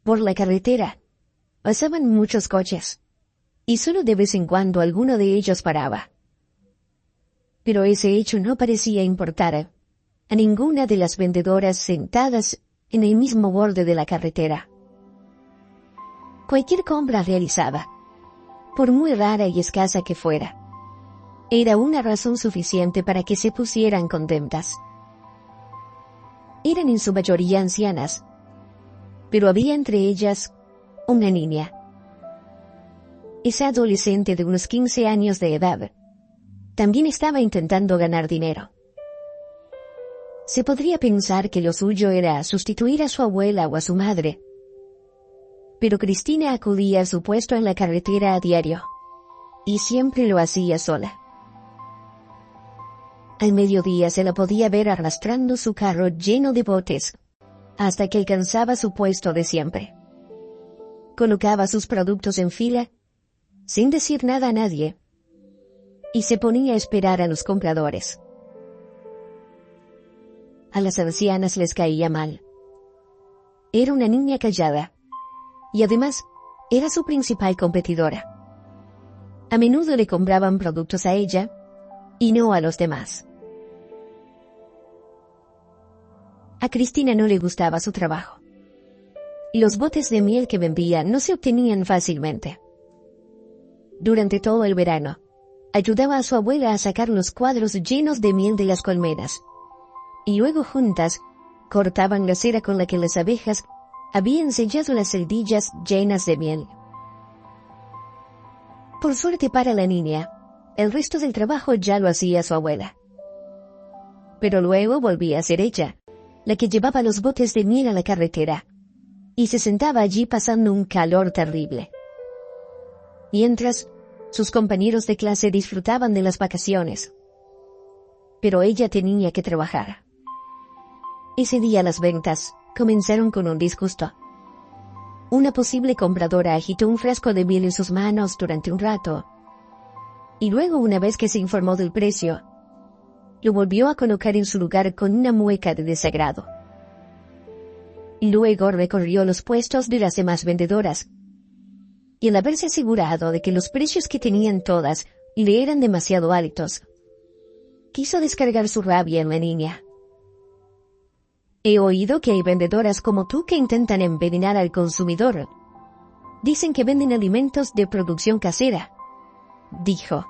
Por la carretera pasaban muchos coches, y solo de vez en cuando alguno de ellos paraba. Pero ese hecho no parecía importar a ninguna de las vendedoras sentadas en el mismo borde de la carretera. Cualquier compra realizada, por muy rara y escasa que fuera, era una razón suficiente para que se pusieran contentas. Eran en su mayoría ancianas, pero había entre ellas una niña. Esa adolescente de unos 15 años de edad también estaba intentando ganar dinero. Se podría pensar que lo suyo era sustituir a su abuela o a su madre, pero Cristina acudía a su puesto en la carretera a diario, y siempre lo hacía sola. Al mediodía se la podía ver arrastrando su carro lleno de botes, hasta que alcanzaba su puesto de siempre. Colocaba sus productos en fila, sin decir nada a nadie, y se ponía a esperar a los compradores. A las ancianas les caía mal. Era una niña callada, y además era su principal competidora. A menudo le compraban productos a ella, y no a los demás. A Cristina no le gustaba su trabajo. Los botes de miel que vendía no se obtenían fácilmente. Durante todo el verano, ayudaba a su abuela a sacar los cuadros llenos de miel de las colmenas, y luego juntas cortaban la cera con la que las abejas habían sellado las celdillas llenas de miel. Por suerte para la niña, el resto del trabajo ya lo hacía su abuela. Pero luego volvía a ser ella la que llevaba los botes de miel a la carretera, y se sentaba allí pasando un calor terrible. Mientras, sus compañeros de clase disfrutaban de las vacaciones. Pero ella tenía que trabajar. Ese día las ventas comenzaron con un disgusto. Una posible compradora agitó un frasco de miel en sus manos durante un rato, y luego, una vez que se informó del precio, lo volvió a colocar en su lugar con una mueca de desagrado. Luego recorrió los puestos de las demás vendedoras, y al haberse asegurado de que los precios que tenían todas le eran demasiado altos, quiso descargar su rabia en la niña. He oído que hay vendedoras como tú que intentan envenenar al consumidor. Dicen que venden alimentos de producción casera, dijo.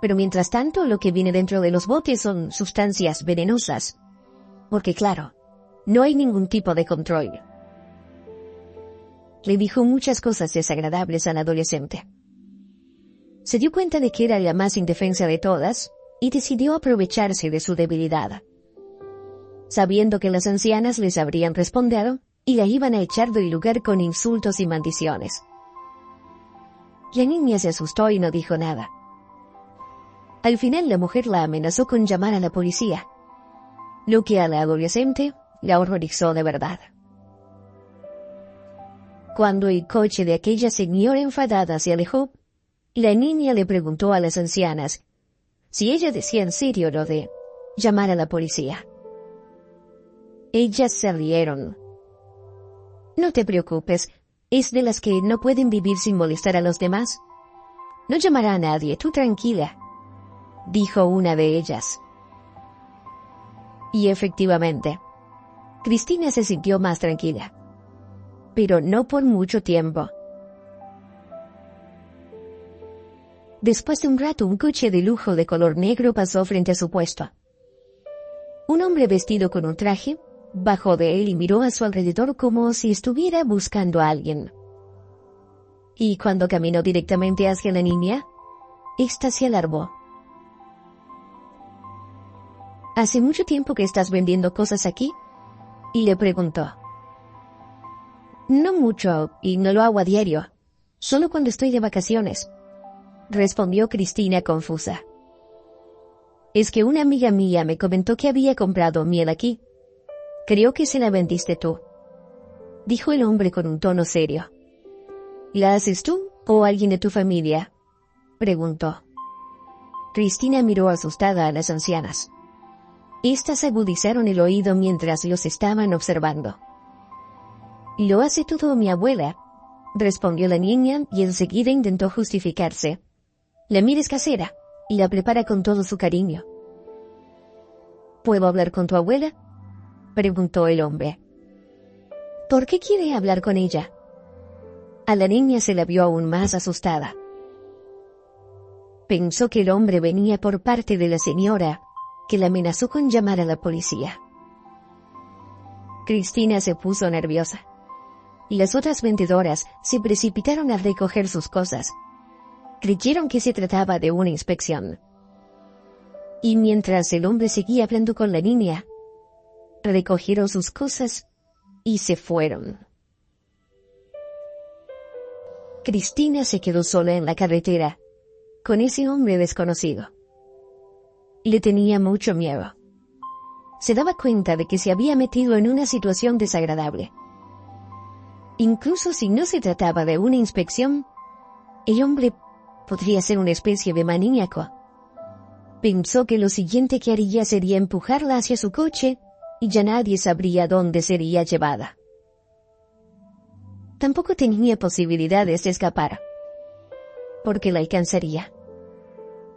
Pero mientras tanto, lo que viene dentro de los botes son sustancias venenosas, porque claro, no hay ningún tipo de control. Le dijo muchas cosas desagradables al adolescente. Se dio cuenta de que era la más indefensa de todas y decidió aprovecharse de su debilidad. Sabiendo que las ancianas les habrían respondido y la iban a echar del lugar con insultos y maldiciones. La niña se asustó y no dijo nada. Al final la mujer la amenazó con llamar a la policía, lo que a la adolescente la horrorizó de verdad. Cuando el coche de aquella señora enfadada se alejó, la niña le preguntó a las ancianas si ella decía en serio lo de llamar a la policía. Ellas se rieron. No te preocupes, es de las que no pueden vivir sin molestar a los demás. No llamará a nadie, tú tranquila, dijo una de ellas. Y efectivamente, Cristina se sintió más tranquila, pero no por mucho tiempo. Después de un rato, un coche de lujo de color negro pasó frente a su puesto. Un hombre vestido con un traje bajó de él y miró a su alrededor como si estuviera buscando a alguien. Y cuando caminó directamente hacia la niña, ésta se alarmó. ¿Hace mucho tiempo que estás vendiendo cosas aquí?, y le preguntó. No mucho, y no lo hago a diario, solo cuando estoy de vacaciones, respondió Cristina confusa. Es que una amiga mía me comentó que había comprado miel aquí. Creo que se la vendiste tú, dijo el hombre con un tono serio. ¿La haces tú o alguien de tu familia?, preguntó. Cristina miró asustada a las ancianas. Estas agudizaron el oído mientras los estaban observando. Lo hace todo mi abuela, respondió la niña y enseguida intentó justificarse. La mira es casera y la prepara con todo su cariño. ¿Puedo hablar con tu abuela?, preguntó el hombre. ¿Por qué quiere hablar con ella? A la niña se la vio aún más asustada. Pensó que el hombre venía por parte de la señora, que la amenazó con llamar a la policía. Cristina se puso nerviosa, y las otras vendedoras se precipitaron a recoger sus cosas. Creyeron que se trataba de una inspección. Y mientras el hombre seguía hablando con la niña, recogieron sus cosas y se fueron. Cristina se quedó sola en la carretera, con ese hombre desconocido. Le tenía mucho miedo. Se daba cuenta de que se había metido en una situación desagradable. Incluso si no se trataba de una inspección, el hombre podría ser una especie de maníaco. Pensó que lo siguiente que haría sería empujarla hacia su coche y ya nadie sabría dónde sería llevada. Tampoco tenía posibilidades de escapar, porque la alcanzaría.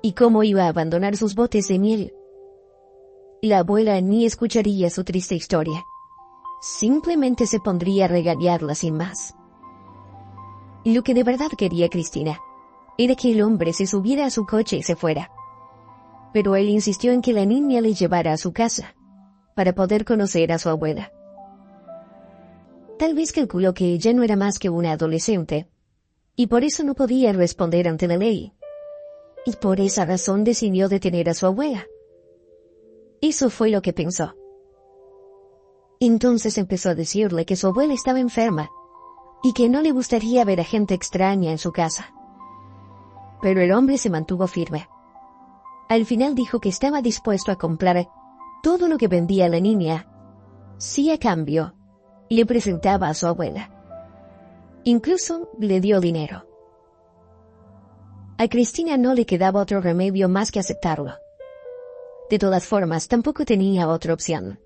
¿Y cómo iba a abandonar sus botes de miel? La abuela ni escucharía su triste historia. Simplemente se pondría a regañarla sin más. Lo que de verdad quería Cristina era que el hombre se subiera a su coche y se fuera. Pero él insistió en que la niña le llevara a su casa, para poder conocer a su abuela. Tal vez calculó que ella no era más que una adolescente, y por eso no podía responder ante la ley. Y por esa razón decidió detener a su abuela. Eso fue lo que pensó. Entonces empezó a decirle que su abuela estaba enferma, y que no le gustaría ver a gente extraña en su casa. Pero el hombre se mantuvo firme. Al final dijo que estaba dispuesto a comprar todo lo que vendía la niña, si a cambio le presentaba a su abuela. Incluso le dio dinero. A Cristina no le quedaba otro remedio más que aceptarlo. De todas formas, tampoco tenía otra opción.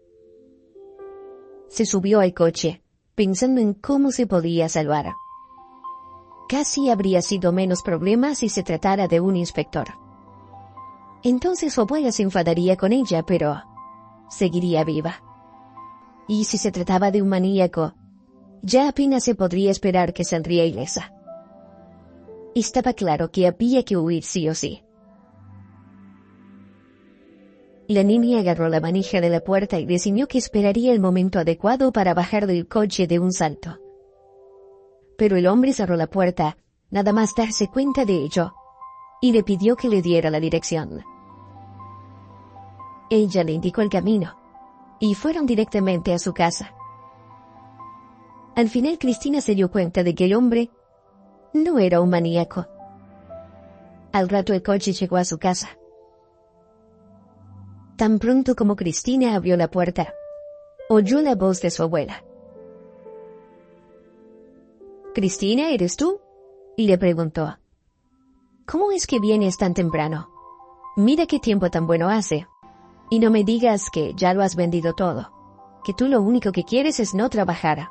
Se subió al coche, pensando en cómo se podía salvar. Casi habría sido menos problema si se tratara de un inspector. Entonces su abuela se enfadaría con ella, pero seguiría viva. Y si se trataba de un maníaco, ya apenas se podría esperar que saldría ilesa. Estaba claro que había que huir sí o sí. La niña agarró la manija de la puerta y decidió que esperaría el momento adecuado para bajar del coche de un salto. Pero el hombre cerró la puerta, nada más darse cuenta de ello, y le pidió que le diera la dirección. Ella le indicó el camino, y fueron directamente a su casa. Al final Cristina se dio cuenta de que el hombre no era un maníaco. Al rato el coche llegó a su casa. Tan pronto como Cristina abrió la puerta, oyó la voz de su abuela. «¿Cristina, eres tú?», le preguntó. «¿Cómo es que vienes tan temprano? Mira qué tiempo tan bueno hace. Y no me digas que ya lo has vendido todo, que tú lo único que quieres es no trabajar».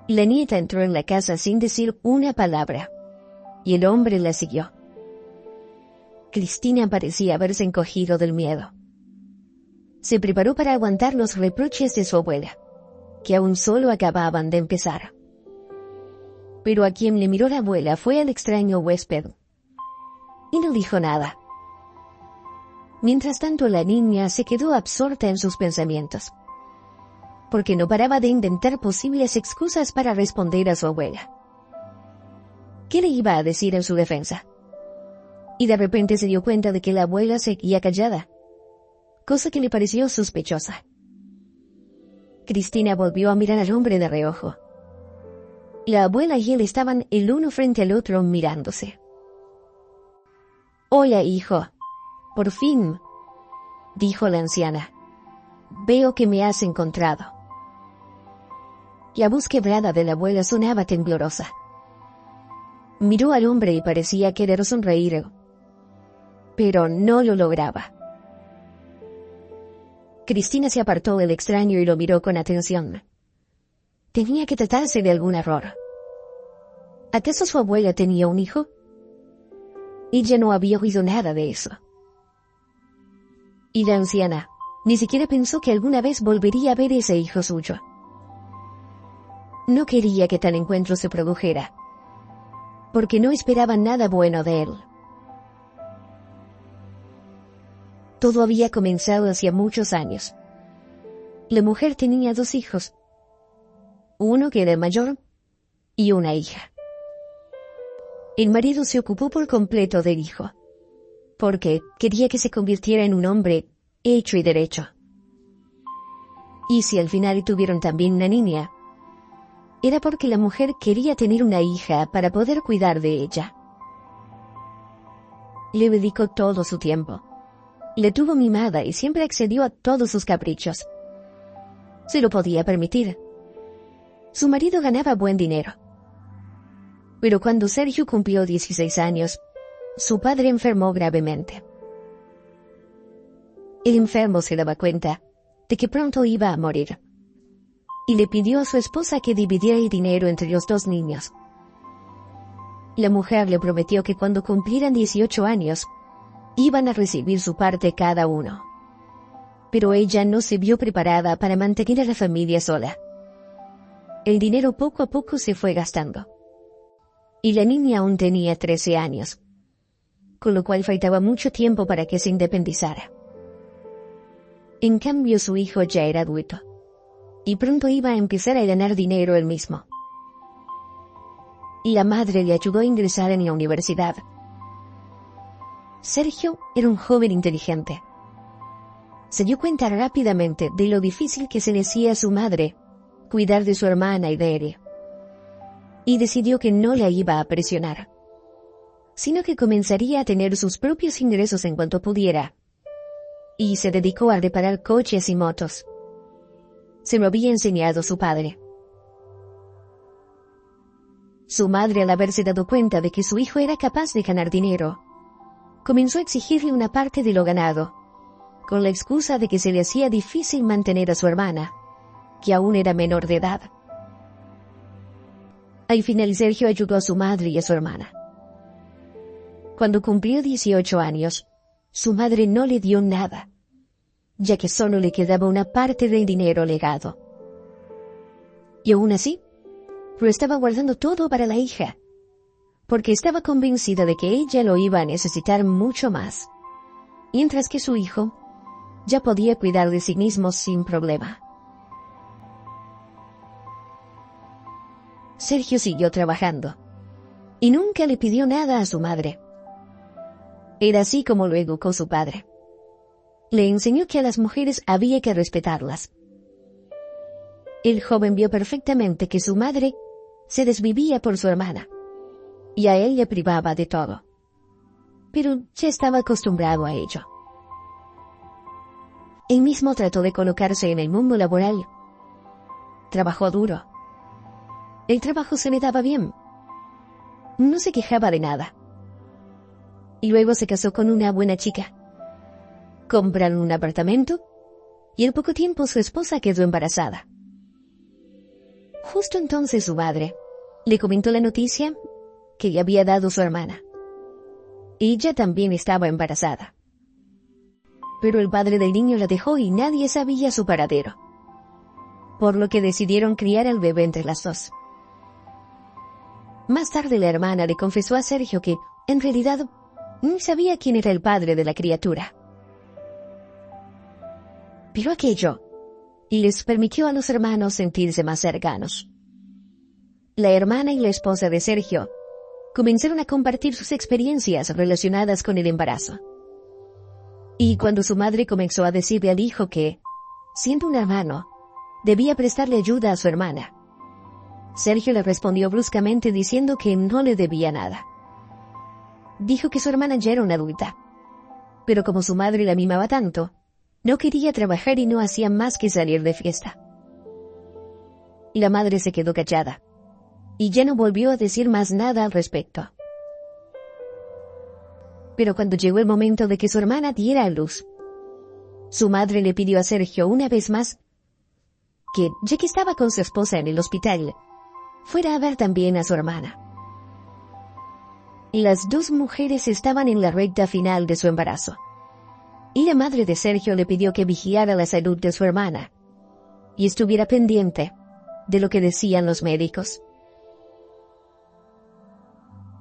La nieta entró en la casa sin decir una palabra, y el hombre la siguió. Cristina parecía haberse encogido del miedo. Se preparó para aguantar los reproches de su abuela, que aún solo acababan de empezar. Pero a quien le miró la abuela fue al extraño huésped, y no dijo nada. Mientras tanto, la niña se quedó absorta en sus pensamientos, porque no paraba de inventar posibles excusas para responder a su abuela. ¿Qué le iba a decir en su defensa? Y de repente se dio cuenta de que la abuela seguía callada, cosa que le pareció sospechosa. Cristina volvió a mirar al hombre de reojo. La abuela y él estaban el uno frente al otro mirándose. «Hola, hijo. Por fin», dijo la anciana. «Veo que me has encontrado». La voz quebrada de la abuela sonaba temblorosa. Miró al hombre y parecía querer sonreír, pero no lo lograba. Cristina se apartó del extraño y lo miró con atención. Tenía que tratarse de algún error. ¿Acaso su abuela tenía un hijo? Ella no había oído nada de eso. Y la anciana ni siquiera pensó que alguna vez volvería a ver ese hijo suyo. No quería que tal encuentro se produjera, porque no esperaba nada bueno de él. Todo había comenzado hacía muchos años. La mujer tenía 2 hijos, uno que era el mayor y una hija. El marido se ocupó por completo del hijo, porque quería que se convirtiera en un hombre hecho y derecho. Y si al final tuvieron también una niña, era porque la mujer quería tener una hija para poder cuidar de ella. Le dedicó todo su tiempo. Le tuvo mimada y siempre accedió a todos sus caprichos. Se lo podía permitir. Su marido ganaba buen dinero. Pero cuando Sergio cumplió 16 años, su padre enfermó gravemente. El enfermo se daba cuenta de que pronto iba a morir, y le pidió a su esposa que dividiera el dinero entre los 2 niños. La mujer le prometió que cuando cumplieran 18 años, iban a recibir su parte cada uno. Pero ella no se vio preparada para mantener a la familia sola. El dinero poco a poco se fue gastando. Y la niña aún tenía 13 años, con lo cual faltaba mucho tiempo para que se independizara. En cambio, su hijo ya era adulto, y pronto iba a empezar a ganar dinero él mismo. Y la madre le ayudó a ingresar en la universidad. Sergio era un joven inteligente. Se dio cuenta rápidamente de lo difícil que se le hacía a su madre cuidar de su hermana y de él, y decidió que no la iba a presionar, sino que comenzaría a tener sus propios ingresos en cuanto pudiera, y se dedicó a reparar coches y motos. Se lo había enseñado su padre. Su madre, al haberse dado cuenta de que su hijo era capaz de ganar dinero, comenzó a exigirle una parte de lo ganado, con la excusa de que se le hacía difícil mantener a su hermana, que aún era menor de edad. Al final, Sergio ayudó a su madre y a su hermana. Cuando cumplió 18 años, su madre no le dio nada, ya que solo le quedaba una parte del dinero legado. Y aún así, lo estaba guardando todo para la hija, porque estaba convencida de que ella lo iba a necesitar mucho más, mientras que su hijo ya podía cuidar de sí mismo sin problema. Sergio siguió trabajando, y nunca le pidió nada a su madre. Era así como lo educó su padre. Le enseñó que a las mujeres había que respetarlas. El joven vio perfectamente que su madre se desvivía por su hermana, y a él le privaba de todo. Pero ya estaba acostumbrado a ello. Él mismo trató de colocarse en el mundo laboral. Trabajó duro. El trabajo se le daba bien. No se quejaba de nada. Y luego se casó con una buena chica. Compraron un apartamento y en poco tiempo su esposa quedó embarazada. Justo entonces su madre le comentó la noticia que le había dado su hermana. Ella también estaba embarazada. Pero el padre del niño la dejó y nadie sabía su paradero, por lo que decidieron criar al bebé entre las 2. Más tarde la hermana le confesó a Sergio que, en realidad, no sabía quién era el padre de la criatura. Pero aquello les permitió a los hermanos sentirse más cercanos. La hermana y la esposa de Sergio comenzaron a compartir sus experiencias relacionadas con el embarazo. Y cuando su madre comenzó a decirle al hijo que, siendo un hermano, debía prestarle ayuda a su hermana, Sergio le respondió bruscamente diciendo que no le debía nada. Dijo que su hermana ya era una adulta, pero como su madre la mimaba tanto, no quería trabajar y no hacía más que salir de fiesta. La madre se quedó callada, y ya no volvió a decir más nada al respecto. Pero cuando llegó el momento de que su hermana diera a luz, Su madre le pidió a Sergio una vez más que, ya que estaba con su esposa en el hospital, fuera a ver también a su hermana. Las dos mujeres estaban en la recta final de su embarazo, y la madre de Sergio le pidió que vigilara la salud de su hermana y estuviera pendiente de lo que decían los médicos.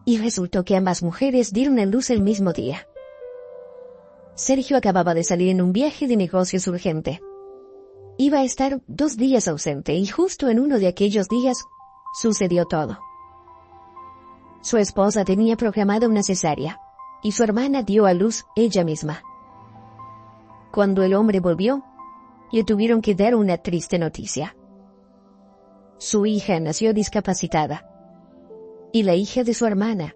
Y resultó que ambas mujeres dieron a luz el mismo día. Sergio acababa de salir en un viaje de negocios urgente. Iba a estar 2 días ausente y justo en uno de aquellos días sucedió todo. Su esposa tenía programada una cesárea y su hermana dio a luz ella misma. Cuando el hombre volvió, le tuvieron que dar una triste noticia. Su hija nació discapacitada y la hija de su hermana,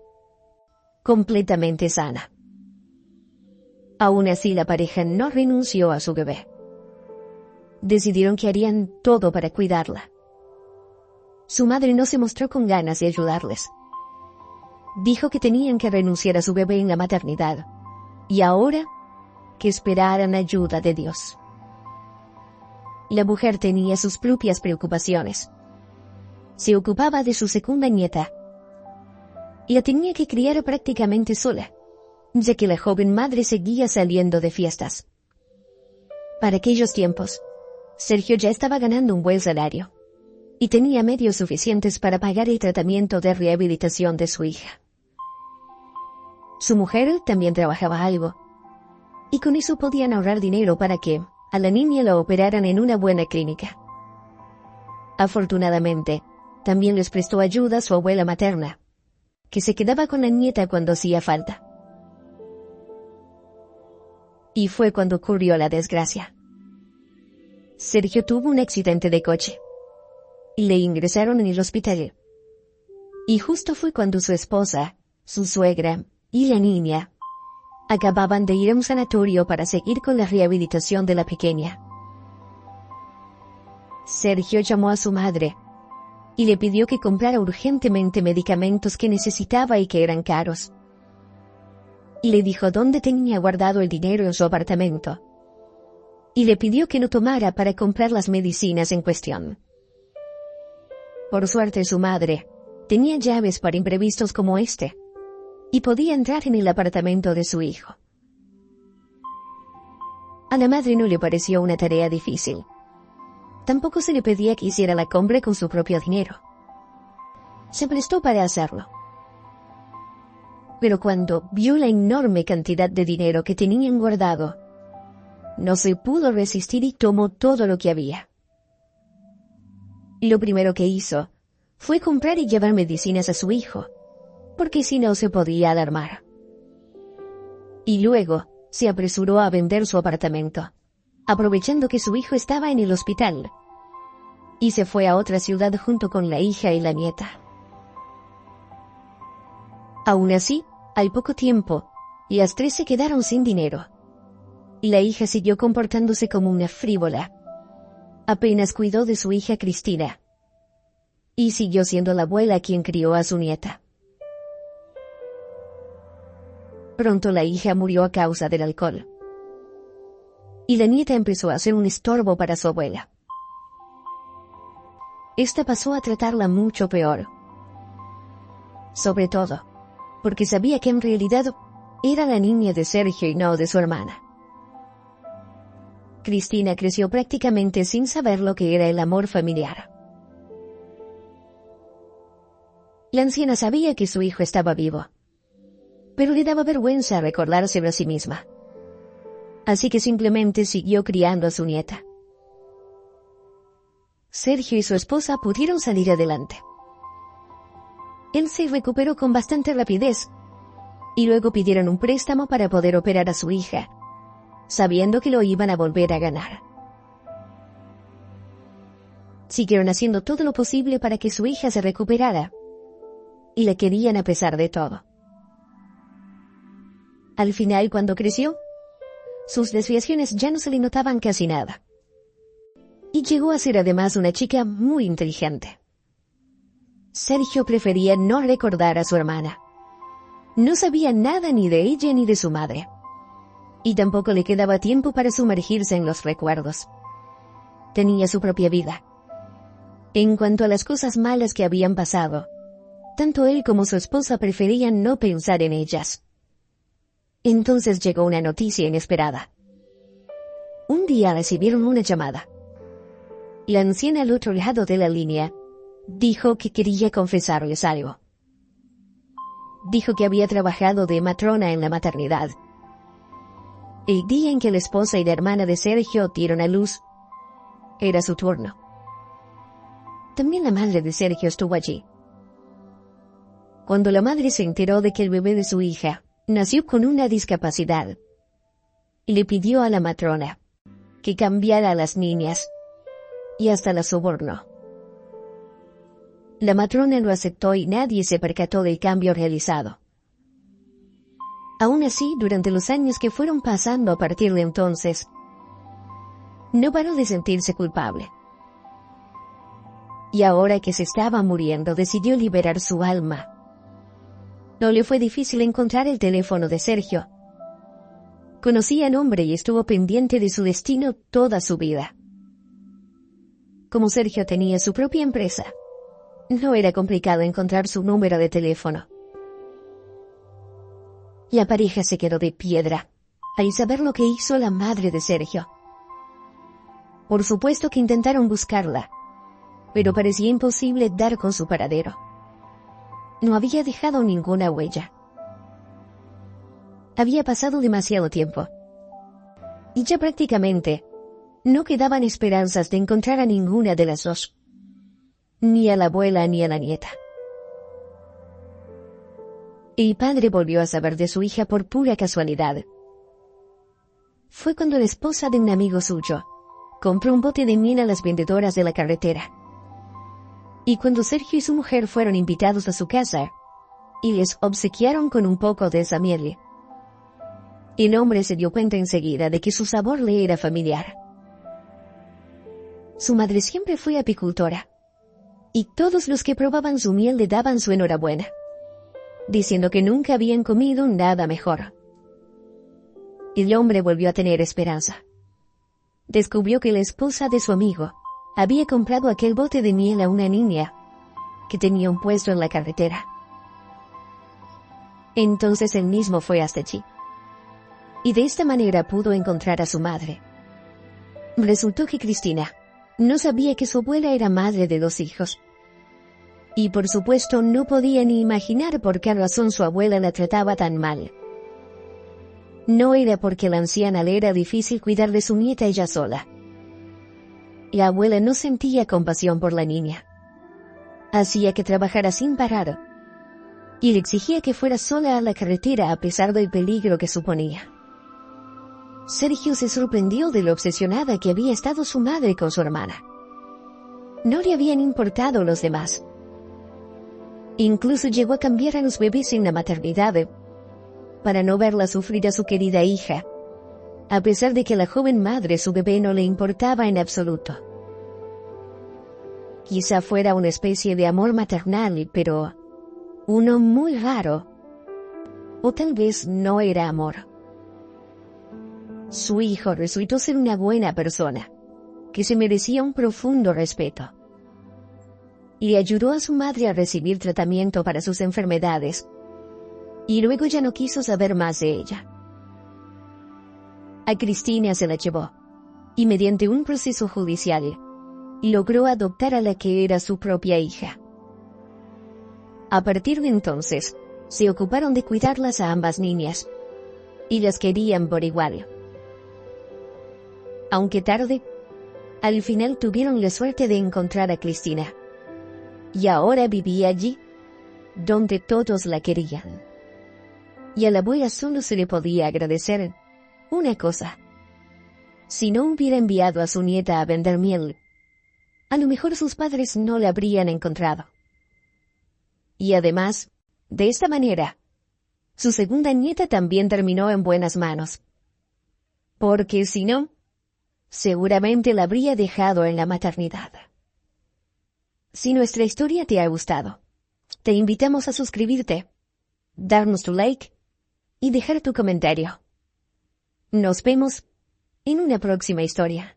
completamente sana. Aún así, la pareja no renunció a su bebé. Decidieron que harían todo para cuidarla. Su madre no se mostró con ganas de ayudarles. Dijo que tenían que renunciar a su bebé en la maternidad y ahora que esperaran ayuda de Dios. La mujer tenía sus propias preocupaciones. Se ocupaba de su segunda nieta y la tenía que criar prácticamente sola, ya que la joven madre seguía saliendo de fiestas. Para aquellos tiempos, Sergio ya estaba ganando un buen salario y tenía medios suficientes para pagar el tratamiento de rehabilitación de su hija. Su mujer también trabajaba algo, y con eso podían ahorrar dinero para que a la niña la operaran en una buena clínica. Afortunadamente, también les prestó ayuda a su abuela materna, que se quedaba con la nieta cuando hacía falta. Y fue cuando ocurrió la desgracia. Sergio tuvo un accidente de coche y le ingresaron en el hospital. Y justo fue cuando su esposa, su suegra y la niña acababan de ir a un sanatorio para seguir con la rehabilitación de la pequeña. Sergio llamó a su madre y le pidió que comprara urgentemente medicamentos que necesitaba y que eran caros. Y le dijo dónde tenía guardado el dinero en su apartamento. Y le pidió que lo tomara para comprar las medicinas en cuestión. Por suerte, su madre tenía llaves para imprevistos como este y podía entrar en el apartamento de su hijo. A la madre no le pareció una tarea difícil. Tampoco se le pedía que hiciera la compra con su propio dinero. Se prestó para hacerlo. Pero cuando vio la enorme cantidad de dinero que tenían guardado, no se pudo resistir y tomó todo lo que había. Lo primero que hizo fue comprar y llevar medicinas a su hijo, porque si no se podía alarmar. Y luego se apresuró a vender su apartamento, aprovechando que su hijo estaba en el hospital, y se fue a otra ciudad junto con la hija y la nieta. Aún así, al poco tiempo, las 3 se quedaron sin dinero. Y la hija siguió comportándose como una frívola. Apenas cuidó de su hija Cristina. Y siguió siendo la abuela quien crió a su nieta. Pronto la hija murió a causa del alcohol. Y la nieta empezó a ser un estorbo para su abuela. Esta pasó a tratarla mucho peor. Sobre todo, porque sabía que en realidad era la niña de Sergio y no de su hermana. Cristina creció prácticamente sin saber lo que era el amor familiar. La anciana sabía que su hijo estaba vivo, pero le daba vergüenza recordárselo a sí misma. Así que simplemente siguió criando a su nieta. Sergio y su esposa pudieron salir adelante. Él se recuperó con bastante rapidez y luego pidieron un préstamo para poder operar a su hija, sabiendo que lo iban a volver a ganar. Siguieron haciendo todo lo posible para que su hija se recuperara y la querían a pesar de todo. Al final, cuando creció, sus desviaciones ya no se le notaban casi nada. Y llegó a ser además una chica muy inteligente. Sergio prefería no recordar a su hermana. No sabía nada ni de ella ni de su madre. Y tampoco le quedaba tiempo para sumergirse en los recuerdos. Tenía su propia vida. En cuanto a las cosas malas que habían pasado, tanto él como su esposa preferían no pensar en ellas. Entonces llegó una noticia inesperada. Un día recibieron una llamada. La anciana al otro lado de la línea dijo que quería confesarles algo. Dijo que había trabajado de matrona en la maternidad. El día en que la esposa y la hermana de Sergio dieron a luz, era su turno. También la madre de Sergio estuvo allí. Cuando la madre se enteró de que el bebé de su hija nació con una discapacidad, le pidió a la matrona que cambiara a las niñas y hasta la sobornó. La matrona lo aceptó y nadie se percató del cambio realizado. Aún así, durante los años que fueron pasando a partir de entonces, no paró de sentirse culpable. Y ahora que se estaba muriendo, decidió liberar su alma. No le fue difícil encontrar el teléfono de Sergio. Conocía al hombre y estuvo pendiente de su destino toda su vida. Como Sergio tenía su propia empresa, no era complicado encontrar su número de teléfono. La pareja se quedó de piedra al saber lo que hizo la madre de Sergio. Por supuesto que intentaron buscarla, pero parecía imposible dar con su paradero. No había dejado ninguna huella. Había pasado demasiado tiempo, y ya prácticamente no quedaban esperanzas de encontrar a ninguna de las dos, ni a la abuela ni a la nieta. El padre volvió a saber de su hija por pura casualidad. Fue cuando la esposa de un amigo suyo compró un bote de miel a las vendedoras de la carretera. Y cuando Sergio y su mujer fueron invitados a su casa y les obsequiaron con un poco de esa miel, el hombre se dio cuenta enseguida de que su sabor le era familiar. Su madre siempre fue apicultora, y todos los que probaban su miel le daban su enhorabuena, diciendo que nunca habían comido nada mejor. El hombre volvió a tener esperanza. Descubrió que la esposa de su amigo había comprado aquel bote de miel a una niña que tenía un puesto en la carretera. Entonces él mismo fue hasta allí, y de esta manera pudo encontrar a su madre. Resultó que Cristina no sabía que su abuela era madre de 2 hijos, y por supuesto no podía ni imaginar por qué razón su abuela la trataba tan mal. No era porque la anciana le era difícil cuidar de su nieta ella sola. La abuela no sentía compasión por la niña. Hacía que trabajara sin parar, y le exigía que fuera sola a la carretera a pesar del peligro que suponía. Sergio se sorprendió de lo obsesionada que había estado su madre con su hermana. No le habían importado los demás. Incluso llegó a cambiar a los bebés en la maternidad para no verla sufrir a su querida hija, a pesar de que a la joven madre su bebé no le importaba en absoluto. Quizá fuera una especie de amor maternal, pero uno muy raro. O tal vez no era amor. Su hijo resultó ser una buena persona, que se merecía un profundo respeto. Y ayudó a su madre a recibir tratamiento para sus enfermedades, y luego ya no quiso saber más de ella. A Cristina se la llevó, y mediante un proceso judicial, logró adoptar a la que era su propia hija. A partir de entonces, se ocuparon de cuidarlas a ambas niñas, y las querían por igual. Aunque tarde, al final tuvieron la suerte de encontrar a Cristina, y ahora vivía allí, donde todos la querían. Y a la abuela solo se le podía agradecer una cosa: si no hubiera enviado a su nieta a vender miel, a lo mejor sus padres no la habrían encontrado. Y además, de esta manera, su segunda nieta también terminó en buenas manos. Porque si no, seguramente la habría dejado en la maternidad. Si nuestra historia te ha gustado, te invitamos a suscribirte, darnos tu like y dejar tu comentario. Nos vemos en una próxima historia.